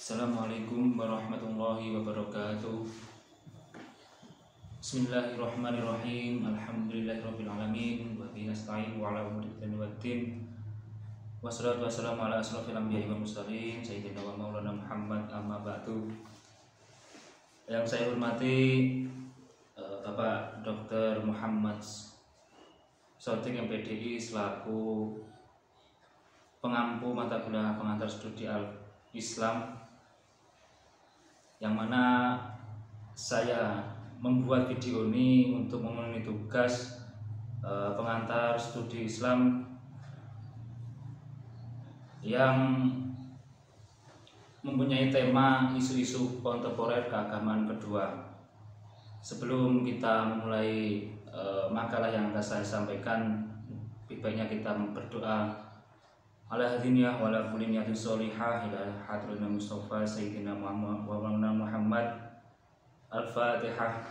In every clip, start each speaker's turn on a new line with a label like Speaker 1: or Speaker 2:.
Speaker 1: Assalamualaikum warahmatullahi wabarakatuh. Bismillahirrahmanirrahim. Alhamdulillahirabbil alamin wa bihi nasta'in wa ala umuri dunya waddin. Wassalatu wassalamu ala asrofil anbiya'i wal mursalin sayyidina wa maulana Muhammad amma ba'du. Yang saya hormati Bapak Dr. Muhammad Shodiq MPDI selaku pengampu mata kuliah pengantar studi Al-Islam, yang mana saya membuat video ini untuk memenuhi tugas pengantar studi Islam yang mempunyai tema isu-isu kontemporer keagamaan kedua. Sebelum kita memulai makalah yang akan saya sampaikan, lebih baiknya kita berdoa ala hadiniyah wa ala kulli niyatin sholihah ila hadratina Mustafa Sayyidina Muhammad wa ala Muhammad. Al-Fatihah.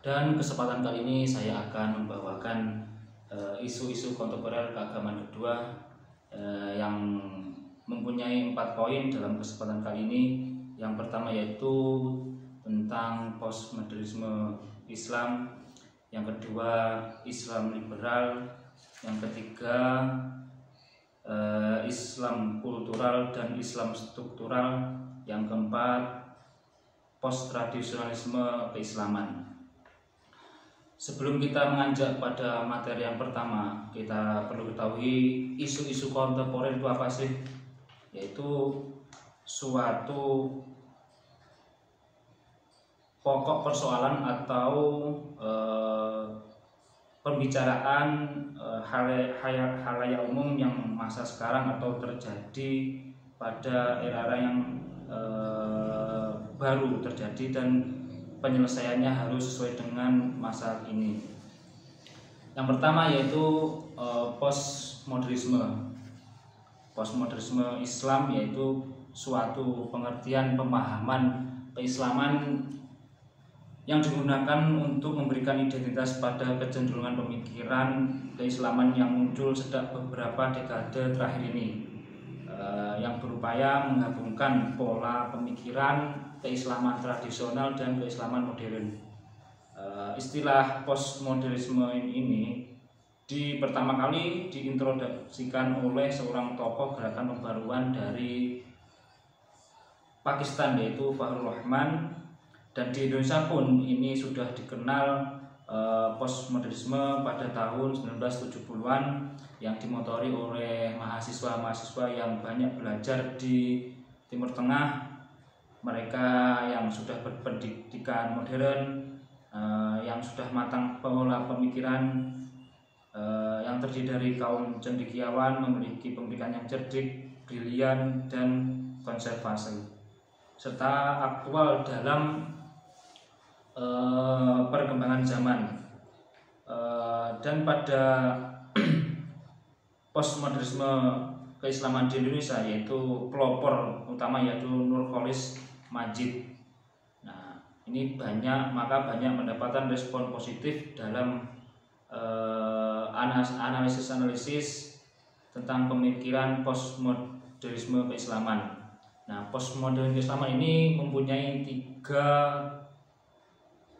Speaker 1: Dan kesempatan kali ini saya akan membawakan isu-isu kontemporer keagamaan kedua yang mempunyai 4 poin dalam kesempatan kali ini. Yang pertama yaitu tentang postmodernisme Islam, yang kedua Islam liberal, yang ketiga Islam kultural dan Islam struktural, yang keempat post tradisionalisme keislaman. Sebelum kita menganjak pada materi yang pertama, kita perlu ketahui isu-isu kontemporer itu apa sih? Yaitu suatu pokok persoalan atau pembicaraan halayak umum yang masa sekarang atau terjadi pada era-era yang baru terjadi dan penyelesaiannya harus sesuai dengan masa ini. Yang pertama yaitu postmodernisme. Postmodernisme Islam yaitu suatu pengertian pemahaman keislaman yang digunakan untuk memberikan identitas pada kecenderungan pemikiran keislaman yang muncul sejak beberapa dekade terakhir ini, yang berupaya menggabungkan pola pemikiran keislaman tradisional dan keislaman modern. Istilah postmodernisme ini pertama kali diintroduksikan oleh seorang tokoh gerakan pembaruan dari Pakistan, yaitu Fakhrur Rahman. Dan di Indonesia pun ini sudah dikenal postmodernisme pada tahun 1970-an yang dimotori oleh mahasiswa-mahasiswa yang banyak belajar di Timur Tengah. Mereka yang sudah berpendidikan modern, yang sudah matang pola pemikiran, yang terdiri dari kaum cendekiawan, memiliki pemikiran yang cerdik, brilian, dan konservasi, serta aktual dalam perkembangan zaman. Dan pada postmodernisme keislaman di Indonesia, yaitu pelopor utama yaitu Nurcholish Madjid. Nah, ini banyak mendapatkan respon positif dalam analisis tentang pemikiran postmodernisme keislaman. Nah, postmodern keislaman ini mempunyai 3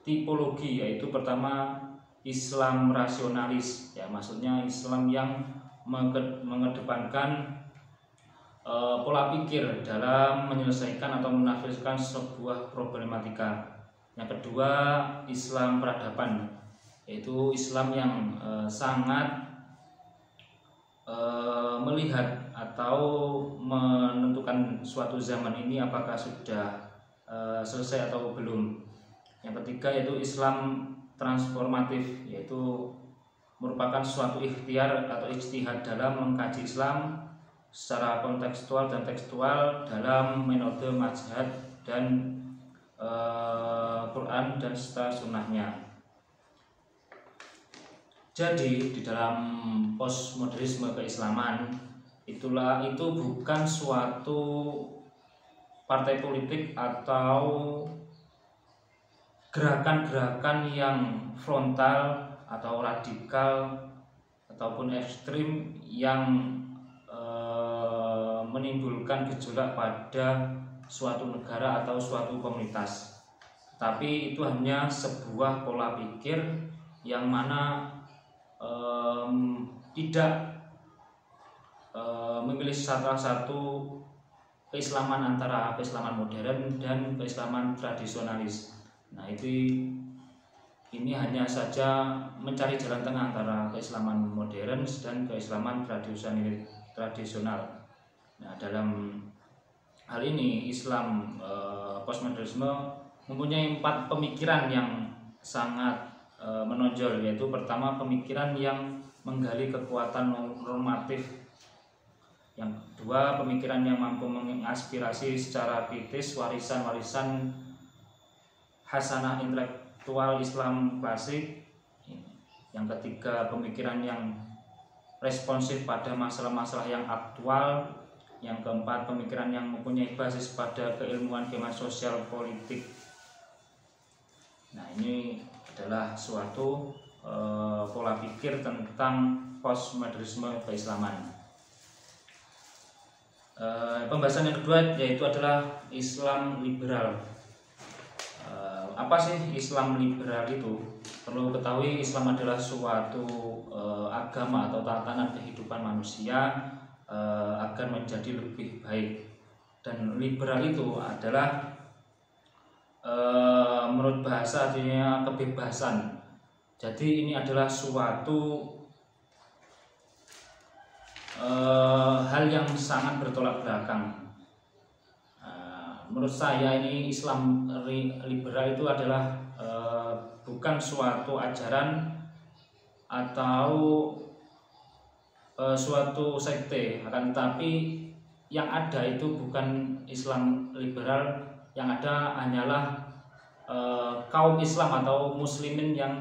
Speaker 1: tipologi, yaitu pertama Islam rasionalis, ya maksudnya Islam yang mengedepankan pola pikir dalam menyelesaikan atau menafsirkan sebuah problematika. Yang kedua Islam peradaban, yaitu Islam yang sangat melihat atau menentukan suatu zaman ini apakah sudah selesai atau belum. Yang ketiga yaitu Islam transformatif, yaitu merupakan suatu ikhtiar atau ijtihad dalam mengkaji Islam secara kontekstual dan tekstual dalam metode mazhab dan Quran dan serta sunnahnya. Jadi di dalam postmodernisme keislaman itu bukan suatu partai politik atau gerakan-gerakan yang frontal atau radikal ataupun ekstrim yang menimbulkan gejolak pada suatu negara atau suatu komunitas. Tapi itu hanya sebuah pola pikir yang mana tidak memilih salah satu keislaman antara keislaman modern dan keislaman tradisionalis. Nah, ini hanya saja mencari jalan tengah antara keislaman modern dan keislaman tradisional. Nah, dalam hal ini Islam postmodernisme mempunyai 4 pemikiran yang sangat menonjol, yaitu pertama pemikiran yang menggali kekuatan normatif, yang kedua pemikiran yang mampu mengaspirasi secara kritis warisan-warisan hasanah intelektual Islam klasik, yang ketiga pemikiran yang responsif pada masalah-masalah yang aktual, yang keempat pemikiran yang mempunyai basis pada keilmuan sosial politik. Nah, ini adalah suatu pola pikir tentang postmodernisme keislaman. Pembahasan yang kedua yaitu adalah Islam liberal. Apa sih Islam liberal itu? Perlu ketahui, Islam adalah suatu agama atau tatanan kehidupan manusia agar menjadi lebih baik. Dan liberal itu adalah menurut bahasa artinya kebebasan. Jadi ini adalah suatu hal yang sangat bertolak belakang. Menurut saya ini Islam liberal itu adalah bukan suatu ajaran atau suatu sekte, akan tetapi yang ada itu bukan Islam liberal, yang ada hanyalah kaum Islam atau muslimin yang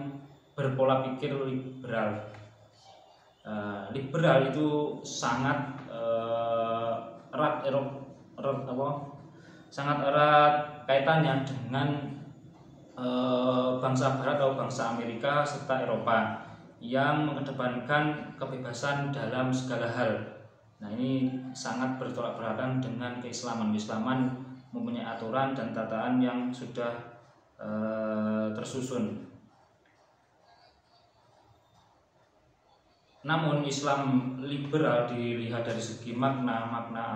Speaker 1: berpola pikir liberal. Liberal itu sangat sangat erat kaitannya dengan bangsa Barat atau bangsa Amerika serta Eropa yang mengedepankan kebebasan dalam segala hal. Nah, ini sangat bertolak belakang dengan keislaman. Keislaman mempunyai aturan dan tataan yang sudah tersusun. Namun Islam liberal dilihat dari segi makna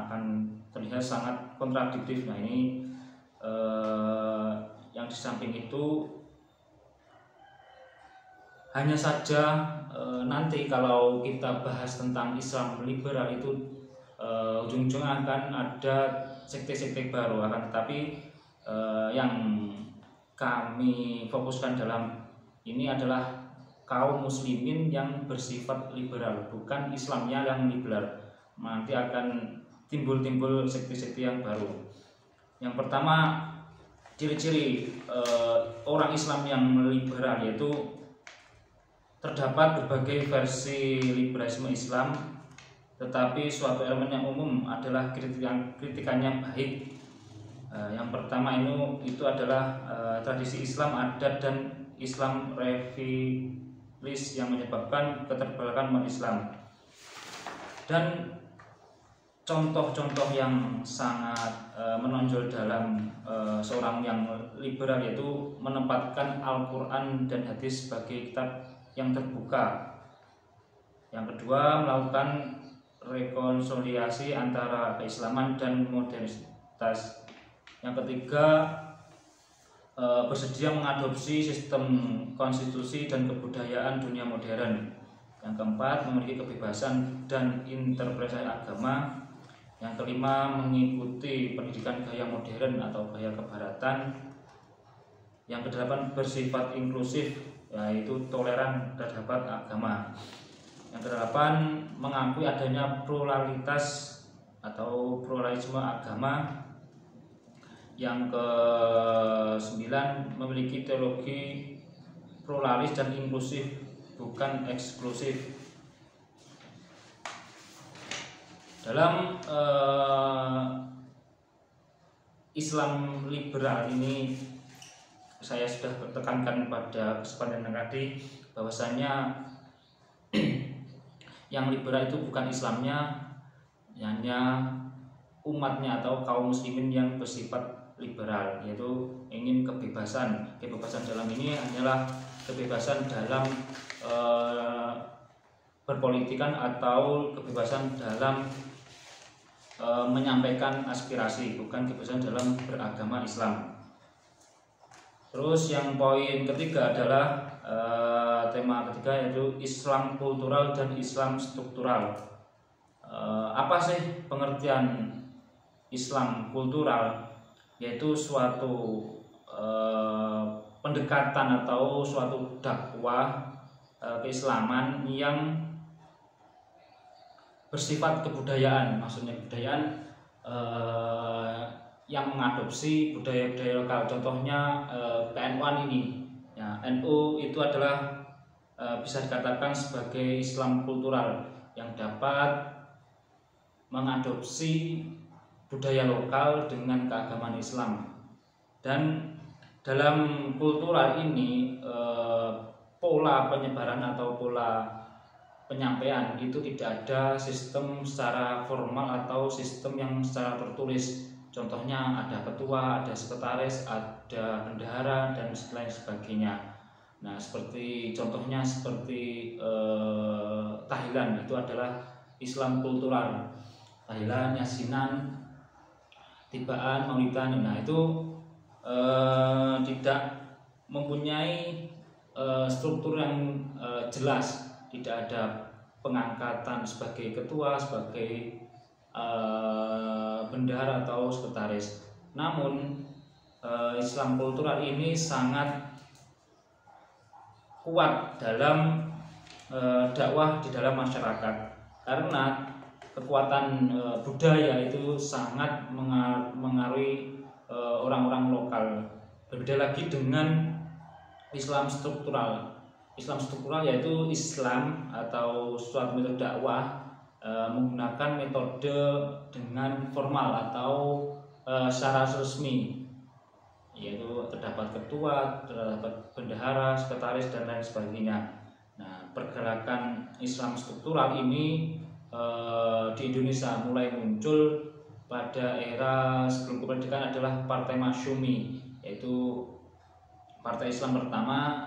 Speaker 1: akan terlihat sangat kontradiktif. Nah, ini yang di samping itu hanya saja nanti kalau kita bahas tentang Islam liberal itu ujung-ujungnya akan ada sekte-sekte baru, akan tetapi yang kami fokuskan dalam ini adalah kaum muslimin yang bersifat liberal, bukan Islamnya yang liberal. Nanti akan timbul sekte-sekte yang baru. Yang pertama, ciri-ciri orang Islam yang liberal yaitu terdapat berbagai versi liberalisme Islam, tetapi suatu elemen yang umum adalah kritikannya baik. Yang pertama itu adalah tradisi Islam adat dan Islam revilis yang menyebabkan keterbelakangan umat Islam. Dan contoh-contoh yang sangat menonjol dalam seorang yang liberal yaitu menempatkan Al-Quran dan hadis sebagai kitab yang terbuka. Yang kedua, melakukan rekonsiliasi antara keislaman dan modernitas. Yang ketiga, bersedia mengadopsi sistem konstitusi dan kebudayaan dunia modern. Yang keempat, memiliki kebebasan dan interpretasi agama. Yang kelima, mengikuti pendidikan gaya modern atau gaya kebaratan. Yang kedelapan, bersifat inklusif, yaitu toleran terhadap agama. Yang kedelapan, mengakui adanya pluralitas atau pluralisme agama. Yang kesembilan, memiliki teologi pluralis dan inklusif, bukan eksklusif. Dalam Islam liberal ini saya sudah tekankan pada kesempatan yang tadi bahwasanya Yang liberal itu bukan Islamnya, hanya umatnya atau kaum muslimin yang bersifat liberal, yaitu ingin kebebasan. Kebebasan dalam ini hanyalah kebebasan dalam berpolitikan atau kebebasan dalam menyampaikan aspirasi, bukan kebebasan dalam beragama Islam. Terus yang poin ketiga adalah tema ketiga, yaitu Islam kultural dan Islam struktural. Apa sih pengertian Islam kultural? Yaitu suatu pendekatan atau suatu dakwah keislaman yang bersifat kebudayaan. Maksudnya kebudayaan yang mengadopsi budaya-budaya lokal. Contohnya PNU-an ini. Ya, NU itu adalah bisa dikatakan sebagai Islam kultural yang dapat mengadopsi budaya lokal dengan keagamaan Islam. Dan dalam kultural ini pola penyebaran atau pola penyampaian itu tidak ada sistem secara formal atau sistem yang secara tertulis. Contohnya ada ketua, ada sekretaris, ada bendahara, dan lain sebagainya. Nah, contohnya seperti tahlilan itu adalah Islam kultural. Tahlilan, yasinan, tibaan, maulidan. Nah, itu tidak mempunyai struktur yang jelas. Tidak ada pengangkatan sebagai ketua, sebagai bendahara atau sekretaris. Namun Islam kultural ini sangat kuat dalam dakwah di dalam masyarakat, karena kekuatan budaya itu sangat mengaruhi orang-orang lokal. Berbeda lagi dengan Islam struktural. Islam struktural yaitu Islam atau suatu metode dakwah menggunakan metode dengan formal atau secara resmi, yaitu terdapat ketua, terdapat bendahara, sekretaris, dan lain sebagainya. Nah, pergerakan Islam struktural ini di Indonesia mulai muncul pada era sebelum kemerdekaan adalah Partai Masyumi, yaitu partai Islam pertama,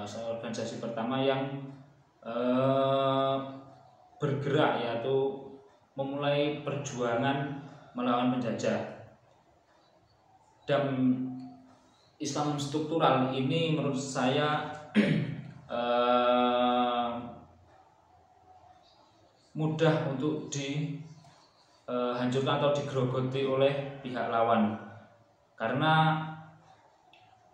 Speaker 1: organisasi pertama yang bergerak, yaitu memulai perjuangan melawan penjajah. Dan Islam struktural ini menurut saya mudah untuk dihancurkan atau digerogoti oleh pihak lawan, karena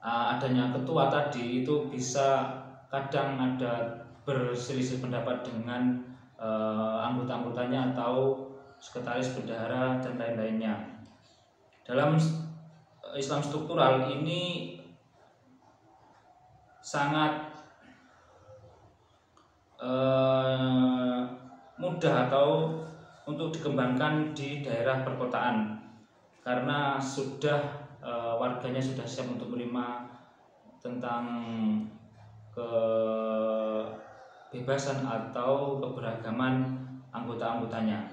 Speaker 1: adanya ketua tadi itu bisa kadang ada berselisih pendapat dengan anggota-anggotanya atau sekretaris, bendahara, dan lain-lainnya. Dalam Islam struktural ini sangat mudah atau untuk dikembangkan di daerah perkotaan, karena sudah warganya sudah siap untuk menerima tentang kebebasan atau keberagaman anggota-anggotanya.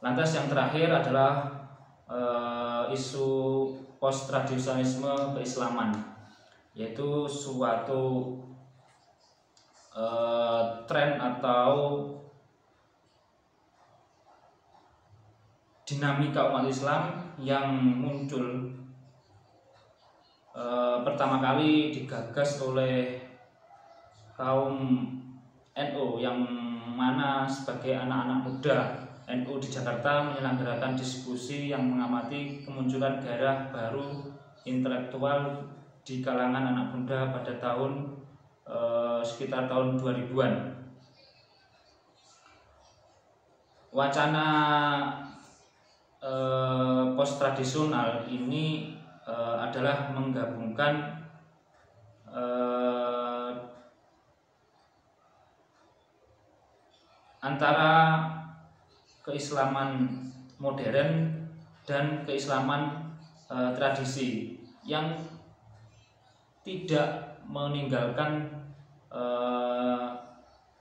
Speaker 1: Lantas yang terakhir adalah isu post tradisionalisme keislaman, yaitu suatu tren atau dinamika umat Islam yang muncul pertama kali digagas oleh kaum NU, yang mana sebagai anak-anak muda NU di Jakarta menyelenggarakan diskusi yang mengamati kemunculan gairah baru intelektual di kalangan anak muda pada tahun sekitar tahun 2000-an. Wacana post tradisional ini adalah menggabungkan antara keislaman modern dan keislaman tradisi yang tidak meninggalkan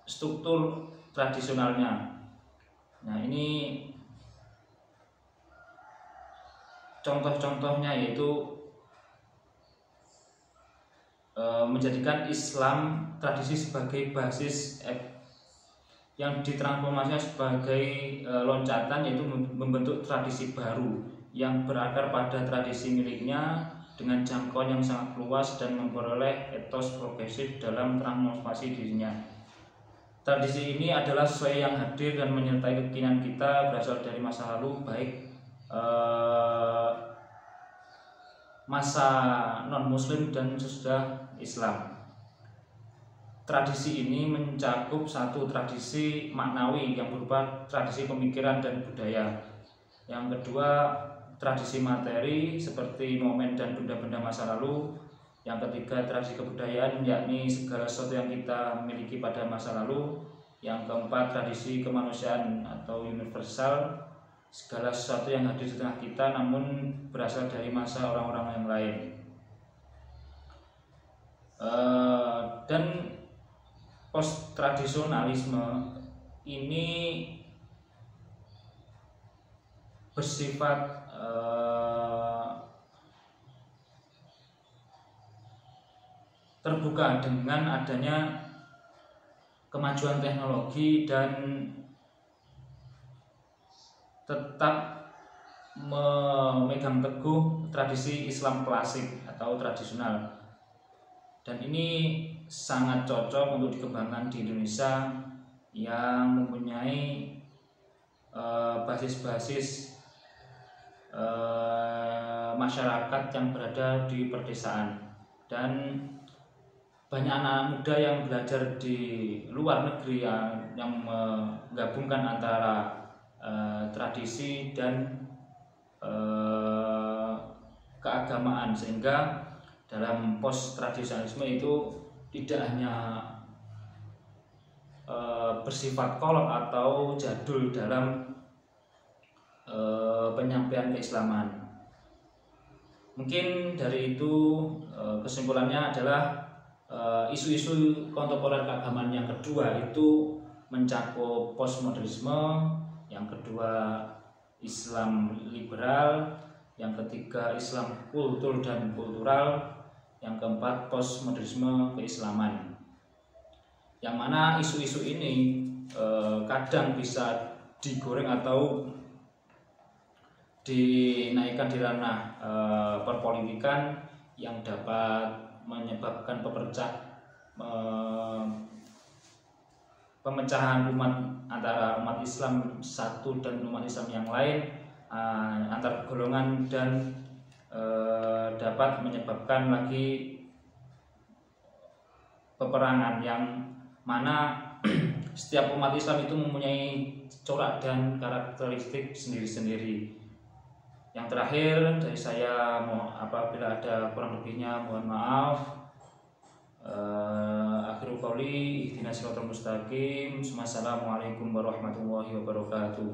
Speaker 1: struktur tradisionalnya. Nah, ini contoh-contohnya yaitu menjadikan Islam tradisi sebagai basis yang ditransformasikan sebagai loncatan, yaitu membentuk tradisi baru yang berakar pada tradisi miliknya dengan jangkauan yang sangat luas dan memperoleh etos progresif dalam transformasi dirinya. Tradisi ini adalah sesuai yang hadir dan menyertai keyakinan kita berasal dari masa lalu, baik masa non-muslim dan sesudah Islam. Tradisi ini mencakup satu, tradisi maknawi yang berupa tradisi pemikiran dan budaya. Yang kedua, tradisi materi seperti momen dan benda-benda masa lalu. Yang ketiga, tradisi kebudayaan, yakni segala sesuatu yang kita miliki pada masa lalu. Yang keempat, tradisi kemanusiaan atau universal, segala sesuatu yang hadir di tengah kita namun berasal dari masa orang-orang yang lain. Dan post tradisionalisme ini bersifat terbuka dengan adanya kemajuan teknologi dan tetap memegang teguh tradisi Islam klasik atau tradisional, dan ini sangat cocok untuk dikembangkan di Indonesia yang mempunyai basis-basis masyarakat yang berada di pedesaan, dan banyak anak muda yang belajar di luar negeri yang menggabungkan antara tradisi dan keagamaan, sehingga dalam post tradisionalisme itu tidak hanya bersifat kolot atau jadul dalam penyampaian keislaman. Mungkin dari itu kesimpulannya adalah isu-isu kontemporer keagamaan yang kedua itu mencakup postmodernisme, yang kedua Islam liberal, yang ketiga Islam kultur dan kultural, yang keempat postmodernisme keislaman. Yang mana isu-isu ini kadang bisa digoreng atau dinaikkan di ranah perpolitikan yang dapat menyebabkan pemecahan umat antara umat Islam satu dan umat Islam yang lain, antar golongan, dan dapat menyebabkan lagi peperangan yang mana setiap umat Islam itu mempunyai corak dan karakteristik sendiri-sendiri. Yang terakhir dari saya, apabila ada kurang lebihnya mohon maaf. Akhirul qouli ihdinas siratal mustaqim. Wassalamualaikum warahmatullahi wabarakatuh.